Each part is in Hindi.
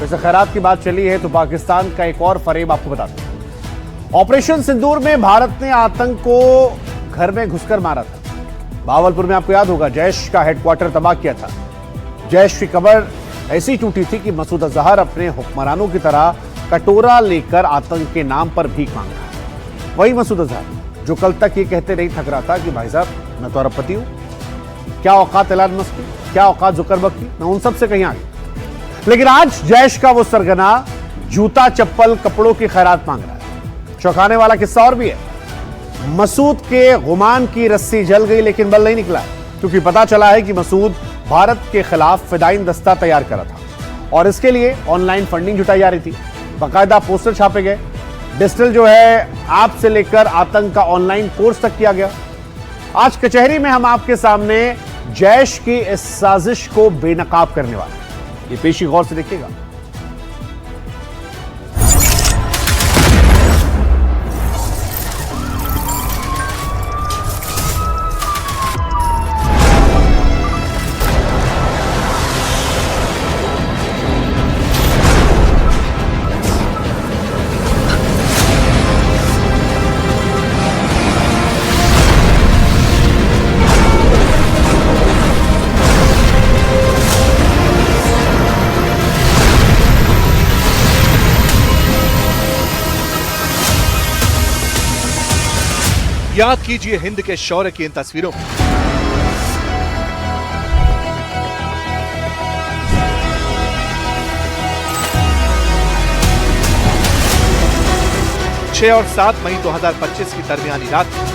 वैसे खैरात की बात चली है तो पाकिस्तान का एक और फरेब आपको बताते हैं। ऑपरेशन सिंदूर में भारत ने आतंक को घर में घुसकर मारा था। भावलपुर में आपको याद होगा जैश का हेडक्वार्टर तबाह किया था। जैश की कमर ऐसी टूटी थी कि मसूद अजहर अपने हुक्मरानों की तरह कटोरा लेकर आतंक के नाम पर भीख मांग रहा है। वही मसूद अजहर जो कल तक ये कहते नहीं थक रहा था कि भाई साहब मैं तो अरबपति हूं, क्या औकात एलन मस्क की, क्या औकात जुकरबर्ग की, मैं उन सबसे कहीं आगे। लेकिन आज जैश का वो सरगना जूता चप्पल कपड़ों की खैरात मांग रहा है। चौंकाने वाला किस्सा और भी है। मसूद के गुमान की रस्सी जल गई लेकिन बल नहीं निकला, क्योंकि पता चला है कि मसूद भारत के खिलाफ फिदाइन दस्ता तैयार करा था और इसके लिए ऑनलाइन फंडिंग जुटाई जा रही थी। बाकायदा पोस्टर छापे गए, डिजिटल जो है ऐप से लेकर आतंक का ऑनलाइन कोर्स तक किया गया। आज कचहरी में हम आपके सामने जैश की इस साजिश को बेनकाब करने वाले, ये पेशी गौर से देखिएगा। याद कीजिए हिंद के शौर्य की इन तस्वीरों को। छह और 7 मई 2025 की दरमियानी रात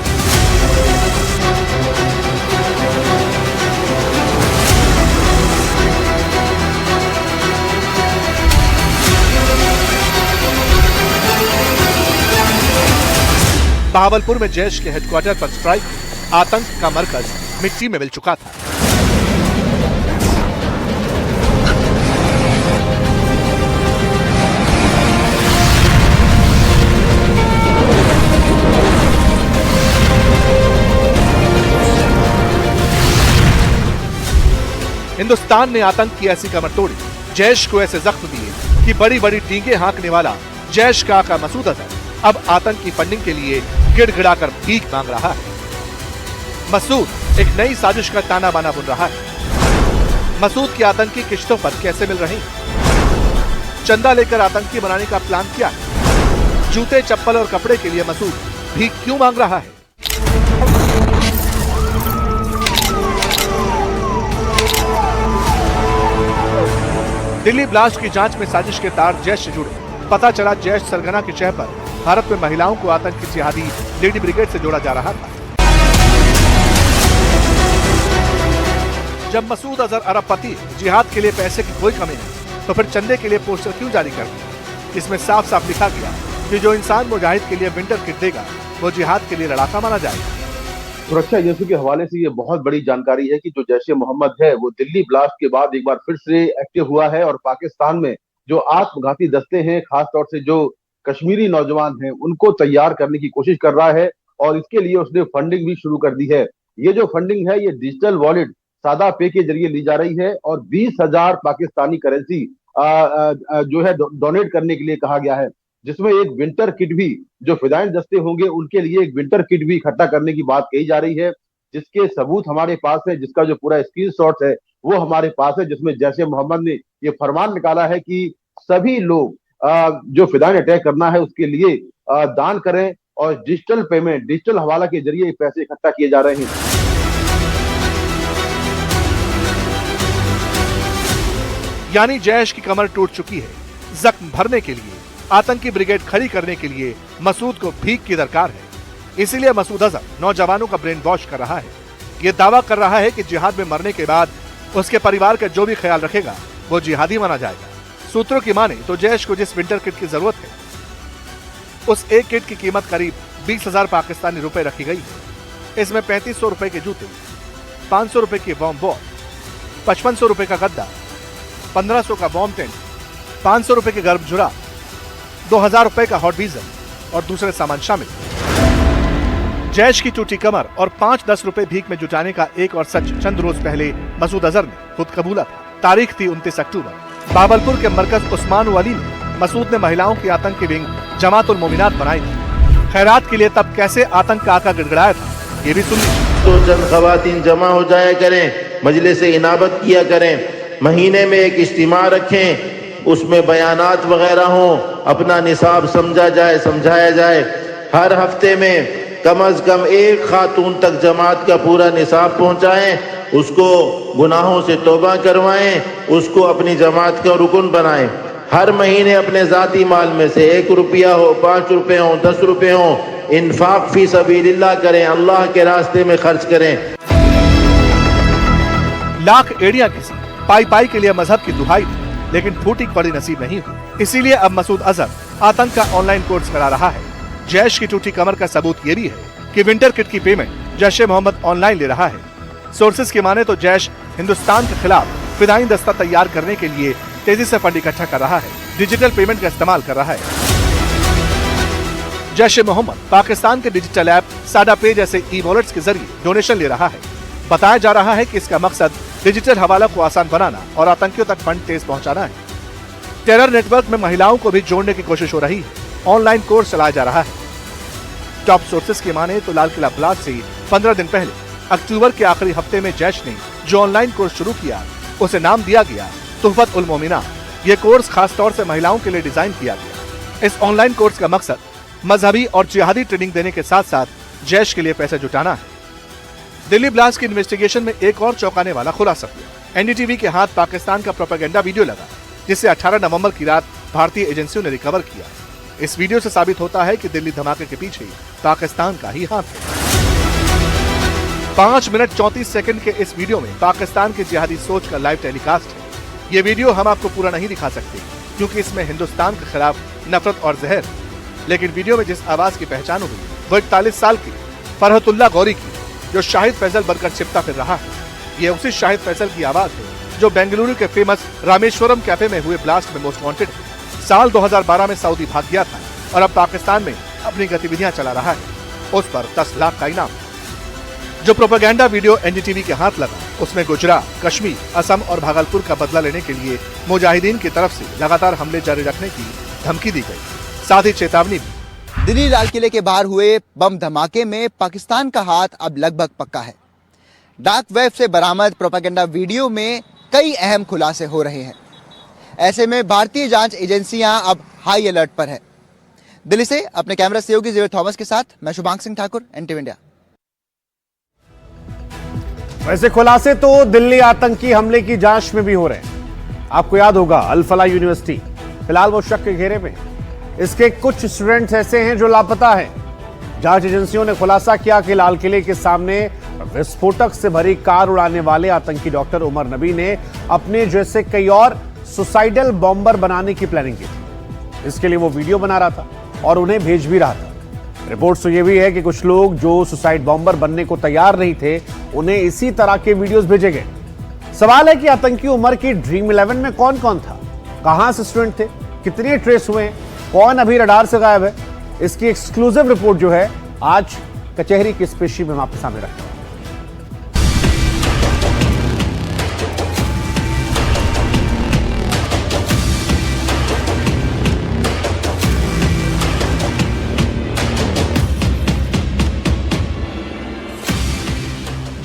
भावलपुर में जैश के हेडक्वार्टर पर स्ट्राइक, आतंक का मरकज मिट्टी में मिल चुका था। हिंदुस्तान ने आतंक की ऐसी कमर तोड़ी, जैश को ऐसे जख्म दिए कि बड़ी बड़ी टींगे हाँकने वाला जैश का आका मसूद अजहर अब आतंक की फंडिंग के लिए गिड़गिड़ाकर भीख मांग रहा है। मसूद एक नई साजिश का ताना बाना बुन रहा है। मसूद की आतंकी किश्तों पर कैसे मिल रही, चंदा लेकर आतंकी बनाने का प्लान क्या है, जूते चप्पल और कपड़े के लिए मसूद भीख क्यों मांग रहा है। दिल्ली ब्लास्ट की जांच में साजिश के तार जैश से जुड़े। पता चला जैश सरगना की शह पर भारत में महिलाओं को आतंकी जिहादी लेडी ब्रिगेड से जोड़ा जा रहा था। जब मसूद अजहर अरबपति, जिहाद के लिए पैसे की कोई कमी नहीं, तो फिर चंदे के लिए पोस्टर क्यों जारी कर दिया। इसमें साफ साफ लिखा गया कि जो इंसान मुजाहिद के लिए विंटर किट देगा वो जिहाद के लिए लड़ाका माना जाएगा। सुरक्षा एजेंसी के हवाले से ये बहुत बड़ी जानकारी है कि जो जैश ए मोहम्मद है वो दिल्ली ब्लास्ट के बाद एक बार फिर से एक्टिव हुआ है और पाकिस्तान में जो आत्मघाती दस्ते हैं, खासतौर से जो कश्मीरी नौजवान हैं, उनको तैयार करने की कोशिश कर रहा है और इसके लिए उसने फंडिंग भी शुरू कर दी है। ये जो फंडिंग है ये डिजिटल वॉलेट सादा पे के जरिए ली जा रही है और 20,000 पाकिस्तानी करेंसी जो है डोनेट करने के लिए कहा गया है, जिसमें एक विंटर किट भी, जो फिदाइन दस्ते होंगे उनके लिए एक विंटर किट भी इकट्ठा करने की बात कही जा रही है, जिसके सबूत हमारे पास है, जिसका जो पूरा स्क्रीनशॉट है वो हमारे पास है, जिसमें जैश ए मोहम्मद ने ये फरमान निकाला है कि सभी लोग जो फिदाइन अटैक करना है उसके लिए दान करें और डिजिटल पेमेंट, डिजिटल हवाला के जरिए पैसे इकट्ठा किए जा रहे हैं। यानी जैश की कमर टूट चुकी है। जख्म भरने के लिए, आतंकी ब्रिगेड खड़ी करने के लिए मसूद को भीख की दरकार है। इसीलिए मसूद अजहर नौजवानों का ब्रेन वॉश कर रहा है। ये दावा कर रहा है कि जिहाद में मरने के बाद उसके परिवार का जो भी ख्याल रखेगा वो जिहादी माना जाएगा। सूत्रों की माने तो जैश को जिस विंटर किट की जरूरत है उस एक किट की कीमत करीब 20,000 पाकिस्तानी रुपए रखी गई है। इसमें 3500 रुपए के जूते, 500 रुपए की बॉम्ब बॉल, 5500 रुपए का गद्दा, 1500 का बॉम्ब टेंट, 500 रुपए के गर्म जुराब, 2000 रुपए का हॉट डीजल और दूसरे सामान शामिल। जैश की टूटी कमर और 5-10 रुपए भीख में जुटाने का एक और सच चंद रोज पहले मसूद अजहर ने खुद कबूला था। तारीख थी 29 अक्टूबर। बावलपुर के मरकज उस्मान वली में मसूद ने महिलाओं की आतंकी विंग जमातुल मोमिनात बनाई थी। खैरात के लिए तब कैसे आतंक का आका गिड़गिड़ाया था, ये भी सुन लीजिए। तो चंद खवातीन जमा हो जाया करें, मजलिस इनाबत किया करें, महीने में एक इज्तिमा रखें, उसमें बयानात वगैरह हों, अपना निसाब समझा जाए, समझाया जाए। हर हफ्ते में कम अज कम एक खातून तक जमात का पूरा निसाब पहुंचाएं, उसको गुनाहों से तौबा करवाएं, उसको अपनी जमात का रुकन बनाएं। हर महीने अपने जाती माल में से 1 रुपया हो, 5 रुपए हो, 10 रुपए हो, इन्फाक फी सबीलिल्लाह करें, अल्लाह के रास्ते में खर्च करें। लाख एड़ियां किसी पाई पाई के लिए मजहब की दुहाई दी, लेकिन फूटी कड़ी नसीब नहीं हुई। इसीलिए अब मसूद अजहर आतंक का ऑनलाइन कोर्स करा रहा है। जैश की टूटी कमर का सबूत ये भी है कि विंटर किट की पेमेंट जैश ए मोहम्मद ऑनलाइन ले रहा है। सोर्सेज की माने तो जैश हिंदुस्तान के खिलाफ फिदाई दस्ता तैयार करने के लिए तेजी से फंड इकट्ठा कर रहा है, डिजिटल पेमेंट का इस्तेमाल कर रहा है। जैश ए मोहम्मद पाकिस्तान के डिजिटल ऐप साडा पे जैसे ई वॉलेट्स के जरिए डोनेशन ले रहा है। बताया जा रहा है कि इसका मकसद डिजिटल हवाला को आसान बनाना और आतंकियों तक फंड तेज पहुंचाना है। टेरर नेटवर्क में महिलाओं को भी जोड़ने की कोशिश हो रही है। ऑनलाइन कोर्स चलाया जा रहा है। टॉप सोर्सेस की माने तो लाल किला ब्लास्ट से 15 दिन पहले अक्टूबर के आखिरी हफ्ते में जैश ने जो ऑनलाइन कोर्स शुरू किया उसे नाम दिया गया तुहफत उल मोमिनात। ये कोर्स खास तौर से महिलाओं के लिए डिजाइन किया गया। इस ऑनलाइन कोर्स का मकसद मजहबी और जिहादी ट्रेनिंग देने के साथ साथ जैश के लिए पैसे जुटाना है। दिल्ली ब्लास्ट की इन्वेस्टिगेशन में एक और चौंकाने वाला खुलासा हुआ। एनडीटीवी के हाथ पाकिस्तान का प्रोपेगेंडा वीडियो लगा, जिसे 18 नवंबर की रात भारतीय एजेंसियों ने रिकवर किया। इस वीडियो से साबित होता है कि दिल्ली धमाके के पीछे पाकिस्तान का ही हाथ है। 5 मिनट 34 सेकंड के इस वीडियो में पाकिस्तान की जिहादी सोच का लाइव टेलीकास्ट है। ये वीडियो हम आपको पूरा नहीं दिखा सकते क्योंकि इसमें हिंदुस्तान के खिलाफ नफरत और जहर, लेकिन वीडियो में जिस आवाज की पहचान हुई वो 41 साल की फरहतुल्लाह गौरी की, जो शाहिद फैसल बनकर छिपता फिर रहा है। ये उसी शाहिद फैसल की आवाज है जो बेंगलुरु के फेमस रामेश्वरम कैफे में हुए ब्लास्ट में मोस्ट वांटेड है। साल 2012 में सऊदी भाग गया था और अब पाकिस्तान में अपनी गतिविधियां चला रहा है। उस पर 10 लाख का इनाम। जो प्रोपेगेंडा वीडियो एनडीटीवी के हाथ लगा उसमें गुजरात, कश्मीर, असम और भागलपुर का बदला लेने के लिए मुजाहिदीन की तरफ से लगातार हमले जारी रखने की धमकी दी गई, साथ ही चेतावनी भी। दिल्ली लाल किले के बाहर हुए बम धमाके में पाकिस्तान का हाथ अब लगभग पक्का है। डार्क वेब से बरामद प्रोपेगेंडा वीडियो में कई अहम खुलासे हो रहे हैं। ऐसे में भारतीय जांच एजेंसियां अब हाई अलर्ट पर है। दिल्ली से अपने कैमरा सहयोगी जेवियर थॉमस के साथ मैं शुभांग सिंह ठाकुर, एनटीवी इंडिया। वैसे खुलासे तो दिल्ली आतंकी हमले की जांच में भी हो रहे हैं। आपको याद होगा अल फलाह यूनिवर्सिटी फिलहाल वो शक के घेरे में है। इसके कुछ स्टूडेंट्स ऐसे हैं जो लापता हैं। जांच एजेंसियों ने खुलासा किया कि लाल किले के सामने विस्फोटक से भरी कार उड़ाने वाले आतंकी डॉक्टर उमर नबी ने अपने जैसे कई और सुसाइडल बॉम्बर बनाने की प्लानिंग की थी। इसके लिए वो वीडियो बना रहा था और उन्हें भेज भी रहा था। रिपोर्ट तो ये भी है कि कुछ लोग जो सुसाइड बॉम्बर बनने को तैयार नहीं थे उन्हें इसी तरह के वीडियोस भेजे गए। सवाल है कि आतंकी उमर की ड्रीम 11 में कौन कौन था, कहां से स्टूडेंट थे, कितने ट्रेस हुए, कौन अभी रडार से गायब है। इसकी एक्सक्लूसिव रिपोर्ट जो है आज कचहरी की स्पेशल में हम आपके सामने रखते हैं।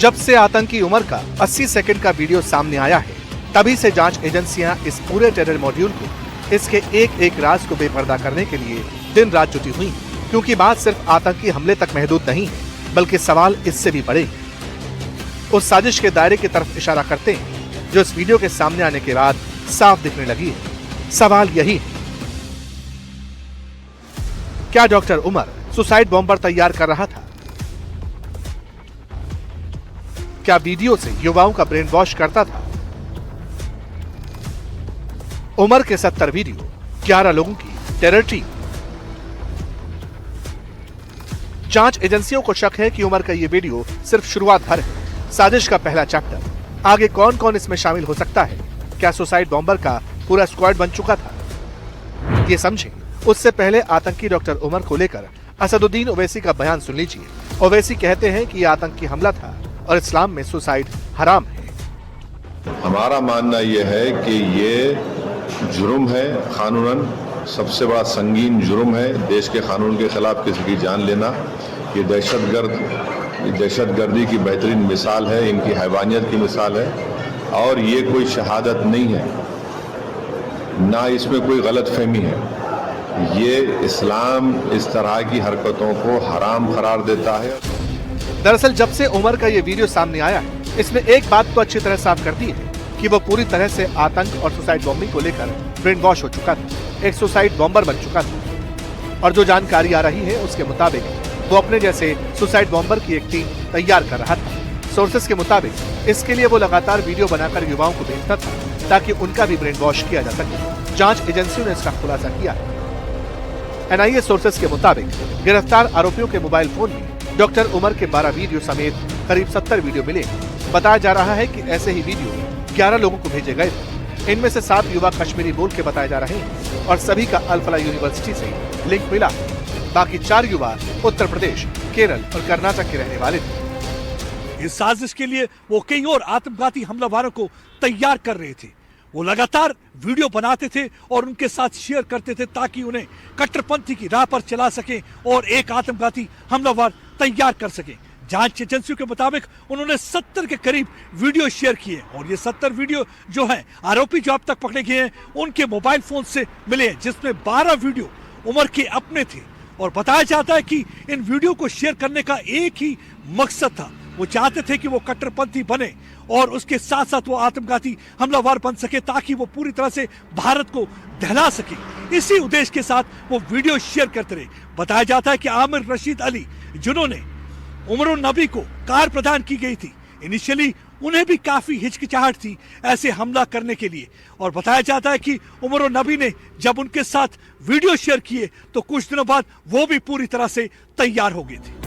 जब से आतंकी उमर का 80 सेकंड का वीडियो सामने आया है तभी से जांच एजेंसियां इस पूरे टेरर मॉड्यूल को, इसके एक एक राज को बेपर्दा करने के लिए दिन रात जुटी हुई हैं। क्योंकि बात सिर्फ आतंकी हमले तक महदूद नहीं है, बल्कि सवाल इससे भी बड़े उस साजिश के दायरे की तरफ इशारा करते हैं जो इस वीडियो के सामने आने के बाद साफ दिखने लगी है। सवाल यही है, क्या डॉक्टर उमर सुसाइड बॉम्बर तैयार कर रहा था? क्या वीडियो से युवाओं का ब्रेन वॉश करता था? उमर के 70 वीडियो, 11 लोगों की टेरर टीम। जांच एजेंसियों को शक है कि उमर का यह वीडियो सिर्फ शुरुआत भर है, साजिश का पहला चैप्टर। आगे कौन कौन इसमें शामिल हो सकता है? क्या सुसाइड बॉम्बर का पूरा स्क्वाड बन चुका था? ये समझें उससे पहले आतंकी डॉक्टर उमर को लेकर असदुद्दीन ओवैसी का बयान सुन लीजिए। ओवैसी कहते हैं कि यह आतंकी हमला था और इस्लाम में सुसाइड हराम है। हमारा मानना यह है कि ये जुर्म है, कानूनन सबसे बड़ा संगीन जुर्म है। देश के कानून के खिलाफ किसी की जान लेना, ये दहशतगर्दी की बेहतरीन मिसाल है, इनकी हैवानियत की मिसाल है। और ये कोई शहादत नहीं है, ना इसमें कोई गलतफहमी है। ये इस्लाम इस तरह की हरकतों को हराम करार देता है। दरअसल जब से उमर का ये वीडियो सामने आया है, इसमें एक बात तो अच्छी तरह साफ कर दी है कि वो पूरी तरह से आतंक और सुसाइड बॉम्बिंग को लेकर ब्रेन वॉश हो चुका था, एक सुसाइड बॉम्बर बन चुका था। और जो जानकारी आ रही है उसके मुताबिक वो अपने जैसे सुसाइड बॉम्बर की एक टीम तैयार कर रहा था। सोर्सेस के मुताबिक इसके लिए वो लगातार वीडियो बनाकर युवाओं को भेजता था ताकि उनका भी ब्रेन वॉश किया जा सके। जांच एजेंसियों ने इसका खुलासा किया है। एनआईए सोर्सेस के मुताबिक गिरफ्तार आरोपियों के मोबाइल फोन में डॉक्टर उमर के 12 वीडियो समेत करीब 70 वीडियो मिले। बताया जा रहा है कि ऐसे ही वीडियो 11 लोगों को भेजे गए थे। इनमें से 7 युवा कश्मीरी बोल के बताए जा रहे हैं और सभी का अल-फलाह यूनिवर्सिटी से लिंक मिला। बाकी 4 युवा उत्तर प्रदेश, केरल और कर्नाटक के रहने वाले थे। इस साजिश के लिए वो कई और आत्मघाती हमलावरों को तैयार कर रहे थे। वो लगातार वीडियो बनाते थे और उनके साथ शेयर करते थे ताकि उन्हें कट्टरपंथी की राह पर चला सके और एक आत्मघाती हमलावर तैयार कर सके। जांच एजेंसियों के मुताबिक उन्होंने 70 के करीब वीडियो शेयर किए और ये 70 वीडियो जो हैं आरोपी जो अब तक पकड़े गए हैं उनके मोबाइल फोन से मिले हैं, जिसमें 12 वीडियो उमर के अपने थे। और बताया जाता है कि इन वीडियो को शेयर करने का एक ही मकसद था, वो चाहते थे कि वो कट्टरपंथी बने और उसके साथ साथ वो आत्मघाती हमलावर बन सके ताकि वो पूरी तरह से भारत को दहला सके। इसी उद्देश्य के साथ वो वीडियो शेयर करते रहे। बताया जाता है कि आमिर रशीद अली जिन्होंने उमर नबी को कार प्रदान की गई थी, इनिशियली उन्हें भी काफी हिचकिचाहट थी ऐसे हमला करने के लिए। और बताया जाता है कि उमर नबी ने जब उनके साथ वीडियो शेयर किए तो कुछ दिनों बाद वो भी पूरी तरह से तैयार हो गए थे।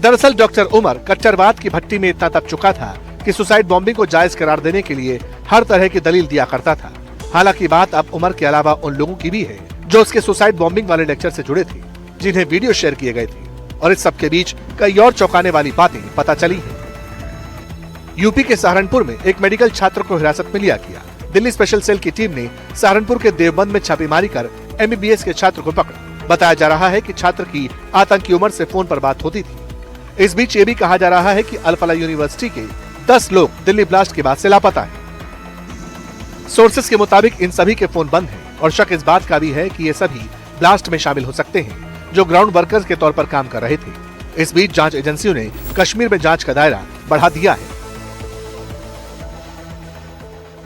दरअसल डॉक्टर उमर कट्टरवाद की भट्टी में इतना तप चुका था कि सुसाइड बॉम्बिंग को जायज करार देने के लिए हर तरह की दलील दिया करता था। हालांकि बात अब उमर के अलावा उन लोगों की भी है जो उसके सुसाइड बॉम्बिंग वाले लेक्चर से जुड़े थे, जिन्हें वीडियो शेयर किए गए थे। और इस सब के बीच कई और चौंकाने वाली बातें पता चली हैं। यूपी के सहारनपुर में एक मेडिकल छात्र को हिरासत में लिया गया। दिल्ली स्पेशल सेल की टीम ने सहारनपुर के देवबंद में छापेमारी कर MBBS के छात्र को पकड़ा। बताया जा रहा है कि छात्र की आतंकी उमर से फोन पर बात होती थी। इस बीच ये भी कहा जा रहा है कि अल-फलाह यूनिवर्सिटी के 10 लोग दिल्ली ब्लास्ट के बाद से लापता हैं। सोर्सेस के मुताबिक इन सभी के फोन बंद हैं और शक इस बात का भी है कि ये सभी ब्लास्ट में शामिल हो सकते हैं जो ग्राउंड वर्कर्स के तौर पर काम कर रहे थे। इस बीच जांच एजेंसियों ने कश्मीर में जांच का दायरा बढ़ा दिया है।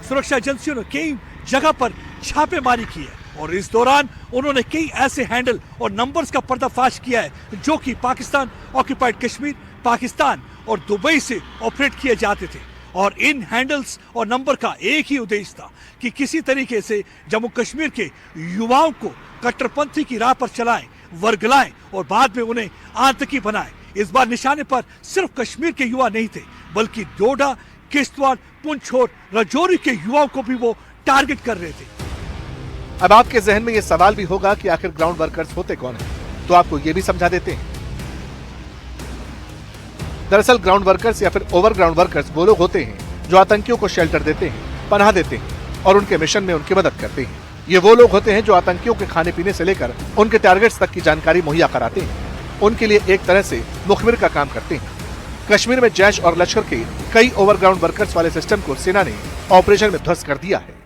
सुरक्षा एजेंसियों ने कई जगह पर छापेमारी की है और इस दौरान उन्होंने कई ऐसे हैंडल और नंबर्स का पर्दाफाश किया है जो कि पाकिस्तान ऑक्यूपाइड कश्मीर, पाकिस्तान और दुबई से ऑपरेट किए जाते थे। और इन हैंडल्स और नंबर का एक ही उद्देश्य था कि किसी तरीके से जम्मू कश्मीर के युवाओं को कट्टरपंथी की राह पर चलाएं, वर्गलाएं और बाद में उन्हें आतंकी बनाएं। इस बार निशाने पर सिर्फ कश्मीर के युवा नहीं थे बल्कि डोडा, किश्तवाड़, पुंछ और राजौरी के युवाओं को भी वो टारगेट कर रहे थे। अब आपके जहन में ये सवाल भी होगा कि आखिर ग्राउंड वर्कर्स होते कौन हैं? तो आपको ये भी समझा देते हैं। दरअसल ग्राउंड वर्कर्स या फिर ओवरग्राउंड वर्कर्स वो लोग होते हैं जो आतंकियों को शेल्टर देते हैं, पनाह देते हैं और उनके मिशन में उनकी मदद करते हैं। ये वो लोग होते हैं जो आतंकियों के खाने पीने से लेकर उनके टारगेट्स तक की जानकारी मुहैया कराते हैं, उनके लिए एक तरह से मुखबिर का काम करते हैं। कश्मीर में जैश और लश्कर के कई ओवरग्राउंड वर्कर्स वाले सिस्टम को सेना ने ऑपरेशन में ध्वस्त कर दिया है।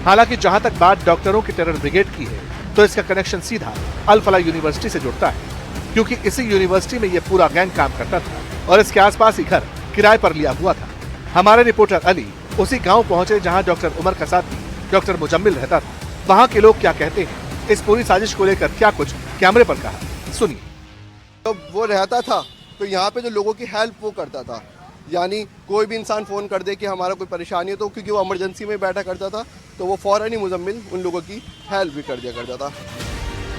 हालांकि जहां तक बात डॉक्टरों की टेरर ब्रिगेड की है तो इसका कनेक्शन सीधा अल-फलाह यूनिवर्सिटी से जुड़ता है, क्योंकि इसी यूनिवर्सिटी में यह पूरा गैंग काम करता था और इसके आसपास ही घर किराए पर लिया हुआ था। हमारे रिपोर्टर अली उसी गांव पहुंचे जहां डॉक्टर उमर का साथी डॉक्टर मुजम्मिल रहता था। वहां के लोग क्या कहते हैं, इस पूरी साजिश को लेकर क्या कुछ कैमरे पर कहा, सुनिए। तो वो रहता था तो यहाँ पे जो लोगों की हेल्प वो करता था, यानी कोई भी इंसान फ़ोन कर दे कि हमारा कोई परेशानी है तो क्योंकि वो इमरजेंसी में बैठा करता था तो वो फौरन ही मुजम्मिल उन लोगों की हेल्प भी कर दिया करता था।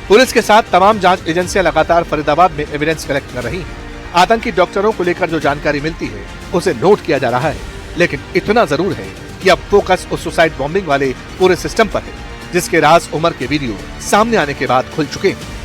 पुलिस के साथ तमाम जांच एजेंसियां लगातार फरीदाबाद में एविडेंस कलेक्ट कर रही हैं। आतंकी डॉक्टरों को लेकर जो जानकारी मिलती है उसे नोट किया जा रहा है, लेकिन इतना जरूर है कि अब फोकस उस सुसाइड बॉम्बिंग वाले पूरे सिस्टम पर है जिसके राज उमर के वीडियो सामने आने के बाद खुल चुके हैं।